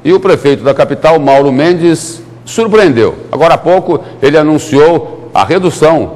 E o prefeito da capital, Mauro Mendes, surpreendeu. Agora há pouco ele anunciou a redução,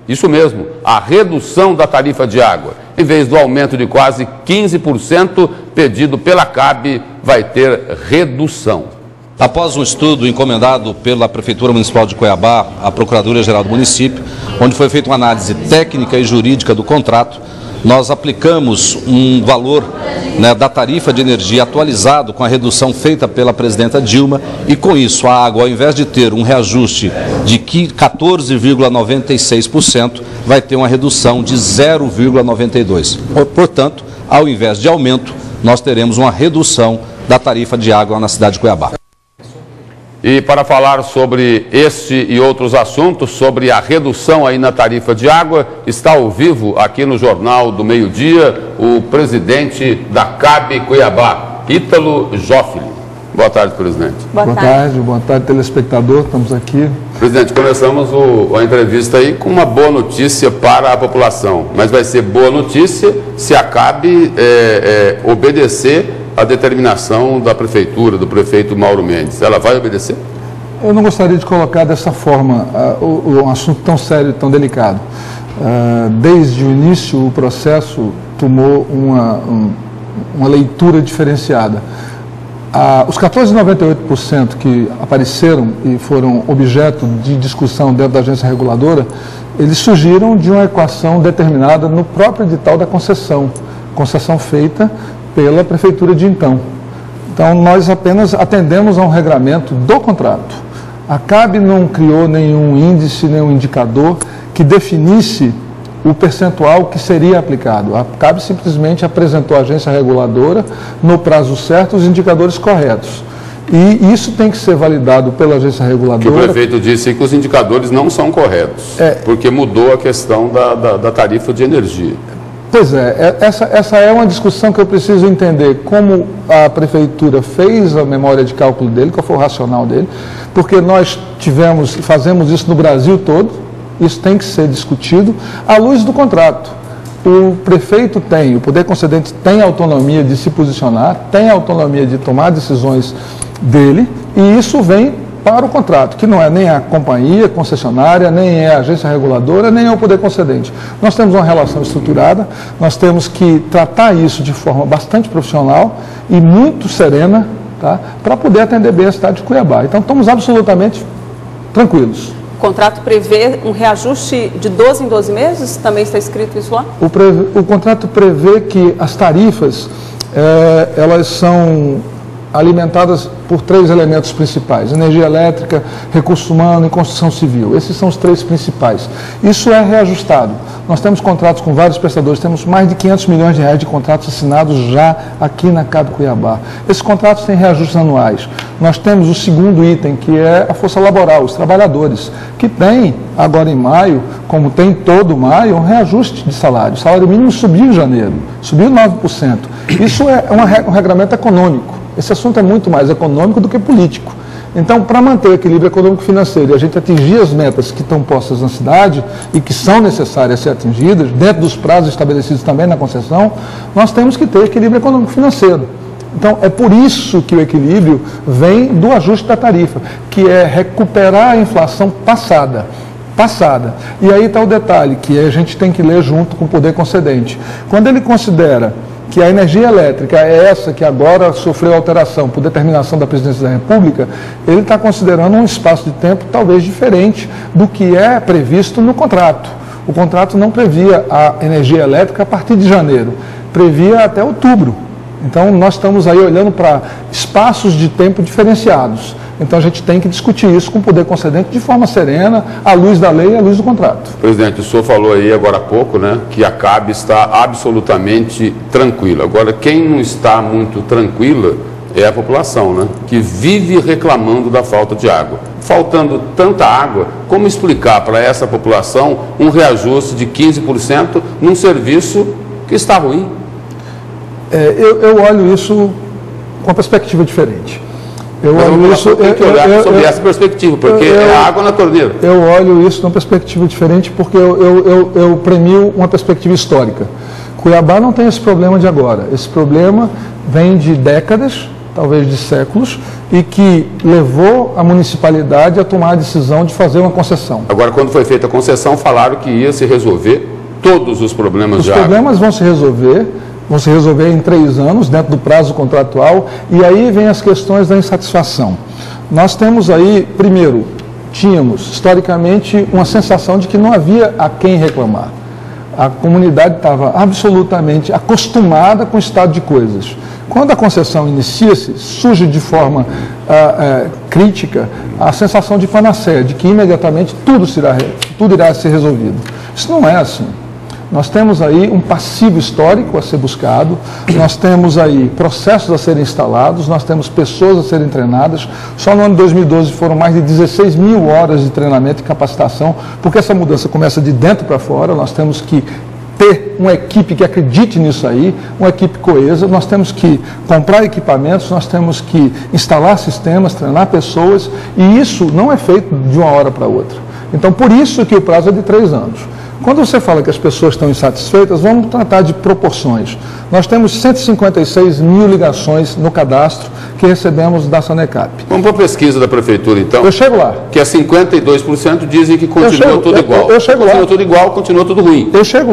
isso mesmo, a redução da tarifa de água. Em vez do aumento de quase 15% pedido pela CAB, vai ter redução. Após um estudo encomendado pela Prefeitura Municipal de Cuiabá, a Procuradoria-Geral do município, onde foi feita uma análise técnica e jurídica do contrato, nós aplicamos um valor, da tarifa de energia atualizado com a redução feita pela presidenta Dilma e com isso a água, ao invés de ter um reajuste de 14,96%, vai ter uma redução de 0,92%. Portanto, ao invés de aumento, nós teremos uma redução da tarifa de água na cidade de Cuiabá. E para falar sobre este e outros assuntos, sobre a redução aí na tarifa de água, está ao vivo aqui no Jornal do Meio-Dia o presidente da CAB Cuiabá, Ítalo Joffre. Boa tarde, presidente. Boa tarde, telespectador, estamos aqui. Presidente, começamos a entrevista aí com uma boa notícia para a população, mas vai ser boa notícia se a CAB obedecer a determinação da prefeitura, do prefeito Mauro Mendes. Ela vai obedecer? Eu não gostaria de colocar dessa forma um assunto tão sério e tão delicado. Desde o início, o processo tomou uma leitura diferenciada. Os 14,98% que apareceram e foram objeto de discussão dentro da agência reguladora, eles surgiram de uma equação determinada no próprio edital da concessão feita pela prefeitura de então. Então, nós apenas atendemos a um regramento do contrato. A CAB não criou nenhum índice, nenhum indicador que definisse o percentual que seria aplicado. A CAB simplesmente apresentou à agência reguladora, no prazo certo, os indicadores corretos. E isso tem que ser validado pela agência reguladora. Que o prefeito disse que os indicadores não são corretos, porque mudou a questão da tarifa de energia. Pois essa é uma discussão que eu preciso entender como a prefeitura fez a memória de cálculo dele, qual foi o racional dele, porque nós fazemos isso no Brasil todo, isso tem que ser discutido à luz do contrato. O prefeito o poder concedente tem autonomia de se posicionar, tem autonomia de tomar decisões dele, e isso vem para o contrato, que não é nem a companhia concessionária, nem é a agência reguladora, nem é o poder concedente. Nós temos uma relação estruturada, nós temos que tratar isso de forma bastante profissional e muito serena, tá, para poder atender bem a cidade de Cuiabá. Então, estamos absolutamente tranquilos. O contrato prevê um reajuste de 12 em 12 meses? Também está escrito isso lá? O contrato prevê que as tarifas, elas são alimentadas por 3 elementos principais: energia elétrica, recurso humano e construção civil. Esses são os 3 principais. Isso é reajustado. Nós temos contratos com vários prestadores, temos mais de 500 milhões de reais de contratos assinados já aqui na CAB Cuiabá. Esses contratos têm reajustes anuais. Nós temos o segundo item, que é a força laboral, os trabalhadores, que tem agora em maio, como tem todo maio, um reajuste de salário. O salário mínimo subiu em janeiro, subiu 9%. Isso é um regramento econômico. Esse assunto é muito mais econômico do que político. Então, para manter o equilíbrio econômico-financeiro e a gente atingir as metas que estão postas na cidade e que são necessárias ser atingidas, dentro dos prazos estabelecidos também na concessão, nós temos que ter equilíbrio econômico-financeiro. Então, é por isso que o equilíbrio vem do ajuste da tarifa, que é recuperar a inflação passada. E aí está o detalhe, que a gente tem que ler junto com o poder concedente. Quando ele considera que a energia elétrica é essa que agora sofreu alteração por determinação da Presidência da República, ele está considerando um espaço de tempo talvez diferente do que é previsto no contrato. O contrato não previa a energia elétrica a partir de janeiro, previa até outubro. Então, nós estamos aí olhando para espaços de tempo diferenciados. Então, a gente tem que discutir isso com o poder concedente de forma serena, à luz da lei e à luz do contrato. Presidente, o senhor falou aí agora há pouco, que a CAB está absolutamente tranquila. Agora, quem não está muito tranquila é a população, que vive reclamando da falta de água. Faltando tanta água, como explicar para essa população um reajuste de 15% num serviço que está ruim? Eu olho isso com uma perspectiva diferente. Tem que olhar sobre essa perspectiva, porque é água na torneira. Eu olho isso numa perspectiva diferente porque eu premio uma perspectiva histórica. Cuiabá não tem esse problema de agora. Esse problema vem de décadas, talvez de séculos, e que levou a municipalidade a tomar a decisão de fazer uma concessão. Agora, quando foi feita a concessão, falaram que ia se resolver todos os problemas de água. Os problemas vão se resolver em 3 anos, dentro do prazo contratual, e aí vem as questões da insatisfação. Nós temos aí, primeiro, tínhamos historicamente uma sensação de que não havia a quem reclamar. A comunidade estava absolutamente acostumada com o estado de coisas. Quando a concessão inicia-se, surge de forma crítica a sensação de panaceia, de que imediatamente tudo irá ser resolvido. Isso não é assim. Nós temos aí um passivo histórico a ser buscado, nós temos aí processos a serem instalados, nós temos pessoas a serem treinadas. Só no ano de 2012 foram mais de 16 mil horas de treinamento e capacitação, porque essa mudança começa de dentro para fora. Nós temos que ter uma equipe que acredite nisso aí, uma equipe coesa, nós temos que comprar equipamentos, nós temos que instalar sistemas, treinar pessoas, e isso não é feito de uma hora para outra. Então, por isso que o prazo é de 3 anos. Quando você fala que as pessoas estão insatisfeitas, vamos tratar de proporções. Nós temos 156 mil ligações no cadastro que recebemos da Sanecap. Vamos para a pesquisa da Prefeitura, então. Eu chego lá. Que é 52% dizem que continua tudo igual. Eu chego lá. Continua tudo igual, continua tudo ruim. Eu chego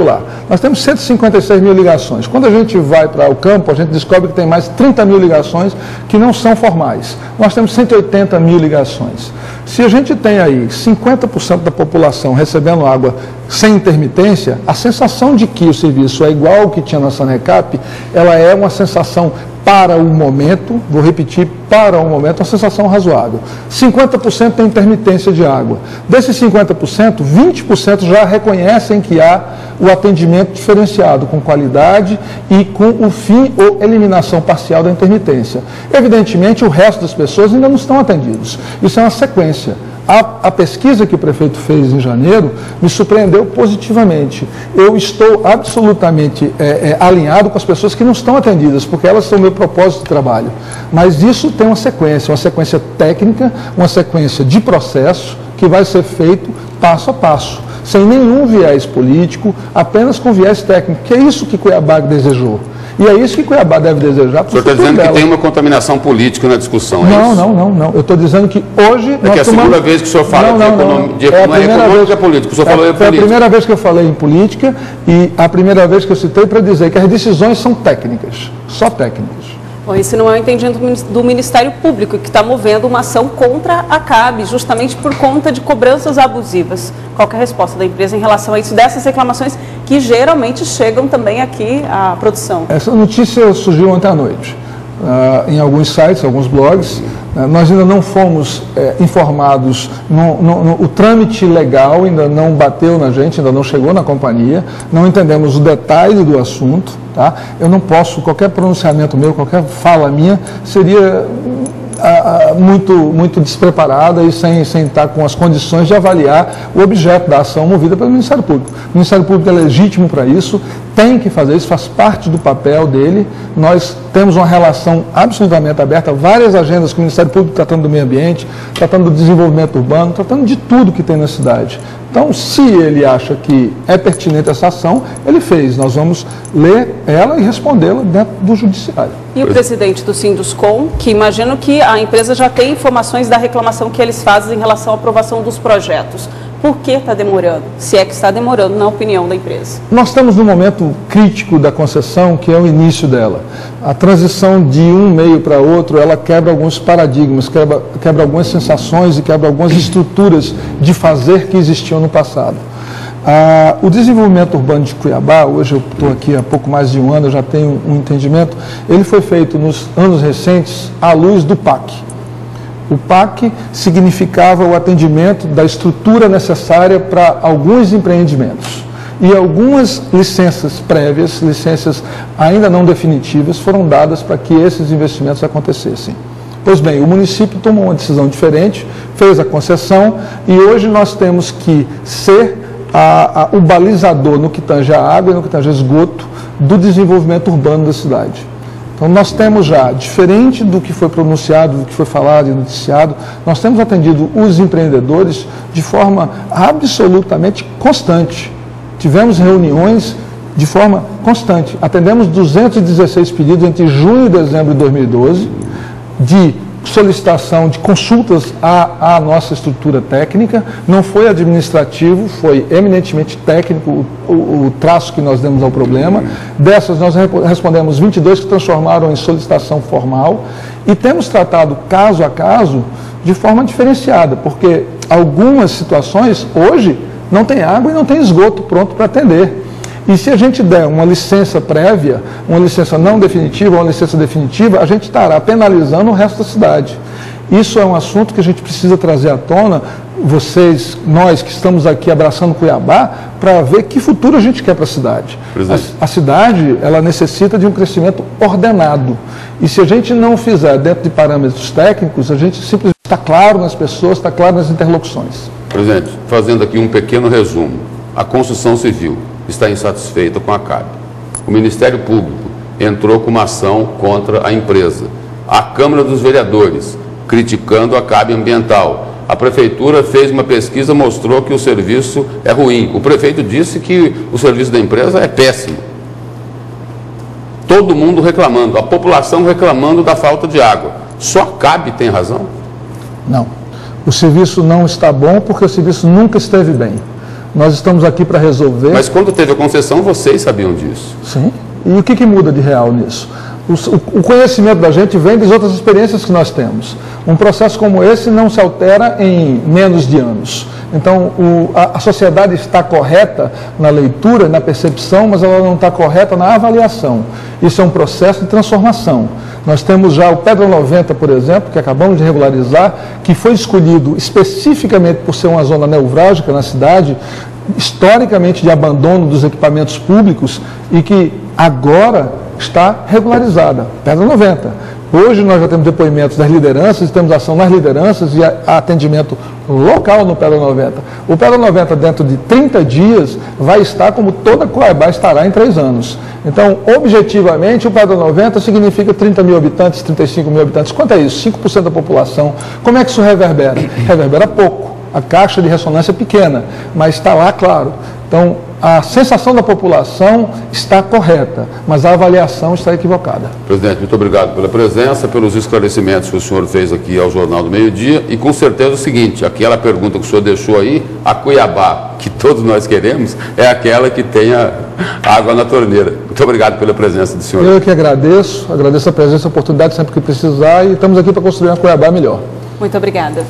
lá. Nós temos 156 mil ligações. Quando a gente vai para o campo, a gente descobre que tem mais 30 mil ligações que não são formais. Nós temos 180 mil ligações. Se a gente tem aí 50% da população recebendo água sem intermitência, a sensação de que o serviço é igual ao que tinha na Sanecap, ela é uma sensação para o momento, vou repetir, para o momento, uma sensação razoável. 50% tem intermitência de água. Desses 50%, 20% já reconhecem que há o atendimento diferenciado, com qualidade e com o fim ou eliminação parcial da intermitência. Evidentemente, o resto das pessoas ainda não estão atendidos. Isso é uma sequência. A pesquisa que o prefeito fez em janeiro me surpreendeu positivamente. Eu estou absolutamente alinhado com as pessoas que não estão atendidas, porque elas são o meu propósito de trabalho. Mas isso tem uma sequência técnica, uma sequência de processo que vai ser feito passo a passo, sem nenhum viés político, apenas com viés técnico, que é isso que Cuiabá desejou. E é isso que Cuiabá deve desejar. O senhor está dizendo que tem uma contaminação política na discussão, Não. Eu estou dizendo que hoje... É que é a segunda vez que o senhor fala de econômica política. O senhor falou em política. É a primeira vez que eu falei em política e a primeira vez que eu citei para dizer que as decisões são técnicas, só técnicas. Bom, esse não é o entendimento do Ministério Público, que está movendo uma ação contra a CAB, justamente por conta de cobranças abusivas. Qual que é a resposta da empresa em relação a isso, dessas reclamações que geralmente chegam também aqui à produção? Essa notícia surgiu ontem à noite, em alguns sites, alguns blogs. Nós ainda não fomos informados, o trâmite legal ainda não bateu na gente, ainda não chegou na companhia, não entendemos o detalhe do assunto, tá? Eu não posso, qualquer pronunciamento meu, qualquer fala minha, seria muito despreparada e sem estar com as condições de avaliar o objeto da ação movida pelo Ministério Público. O Ministério Público é legítimo para isso, tem que fazer isso, faz parte do papel dele. Nós temos uma relação absolutamente aberta, várias agendas com o Ministério Público tratando do meio ambiente, tratando do desenvolvimento urbano, tratando de tudo que tem na cidade. Então, se ele acha que é pertinente essa ação, ele fez. Nós vamos ler ela e respondê-la dentro do judiciário. E o presidente do Sinduscom, que imagino que a empresa já tem informações da reclamação que eles fazem em relação à aprovação dos projetos. Por que está demorando? Se é que está demorando, na opinião da empresa. Nós estamos num momento crítico da concessão, que é o início dela. A transição de um meio para outro, ela quebra alguns paradigmas, quebra algumas sensações e quebra algumas estruturas de fazer que existiam no passado. O desenvolvimento urbano de Cuiabá, hoje eu estou aqui há pouco mais de um ano, eu já tenho um entendimento, ele foi feito nos anos recentes à luz do PAC. O PAC significava o atendimento da estrutura necessária para alguns empreendimentos. E algumas licenças prévias, licenças ainda não definitivas, foram dadas para que esses investimentos acontecessem. Pois bem, o município tomou uma decisão diferente, fez a concessão e hoje nós temos que ser o balizador no que tange a água e no que tange a esgoto do desenvolvimento urbano da cidade. Então, nós temos já, diferente do que foi pronunciado, do que foi falado e noticiado, nós temos atendido os empreendedores de forma absolutamente constante. Tivemos reuniões de forma constante. Atendemos 216 pedidos entre junho e dezembro de 2012 de solicitação de consultas à nossa estrutura técnica. Não foi administrativo, foi eminentemente técnico o traço que nós demos ao problema. Dessas nós respondemos 22 que transformaram em solicitação formal e temos tratado caso a caso de forma diferenciada, porque algumas situações hoje não tem água e não tem esgoto pronto para atender. E se a gente der uma licença prévia, uma licença não definitiva, uma licença definitiva, a gente estará penalizando o resto da cidade. Isso é um assunto que a gente precisa trazer à tona, vocês, nós que estamos aqui abraçando Cuiabá, para ver que futuro a gente quer para a cidade. A cidade, ela necessita de um crescimento ordenado. E se a gente não fizer dentro de parâmetros técnicos, a gente simplesmente está claro nas pessoas, está claro nas interlocuções. Presidente, fazendo aqui um pequeno resumo, a construção civil está insatisfeita com a CAB. O Ministério Público entrou com uma ação contra a empresa. A Câmara dos Vereadores, criticando a CAB ambiental. A Prefeitura fez uma pesquisa, mostrou que o serviço é ruim. O prefeito disse que o serviço da empresa é péssimo. Todo mundo reclamando, a população reclamando da falta de água. Só a CAB tem razão? Não. O serviço não está bom porque o serviço nunca esteve bem. Nós estamos aqui para resolver... Mas quando teve a concessão, vocês sabiam disso? Sim. E o que muda de real nisso? O conhecimento da gente vem das outras experiências que nós temos. Um processo como esse não se altera em menos de anos. Então, a sociedade está correta na leitura, na percepção, mas ela não está correta na avaliação. Isso é um processo de transformação. Nós temos já o Pedra 90, por exemplo, que acabamos de regularizar, que foi escolhido especificamente por ser uma zona nevrálgica na cidade, historicamente de abandono dos equipamentos públicos e que agora está regularizada, Pedra 90. Hoje nós já temos depoimentos das lideranças, temos ação nas lideranças e atendimento local no Pedra 90. O Pedra 90, dentro de 30 dias, vai estar como toda Cuiabá estará em 3 anos. Então, objetivamente, o Pedra 90 significa 30 mil habitantes, 35 mil habitantes. Quanto é isso? 5% da população. Como é que isso reverbera? Reverbera pouco. A caixa de ressonância é pequena, mas está lá, claro. Então, a sensação da população está correta, mas a avaliação está equivocada. Presidente, muito obrigado pela presença, pelos esclarecimentos que o senhor fez aqui ao Jornal do Meio-Dia e com certeza o seguinte, aquela pergunta que o senhor deixou aí, a Cuiabá, que todos nós queremos, é aquela que tenha água na torneira. Muito obrigado pela presença do senhor. Eu que agradeço a presença, a oportunidade sempre que precisar e estamos aqui para construir uma Cuiabá melhor. Muito obrigada.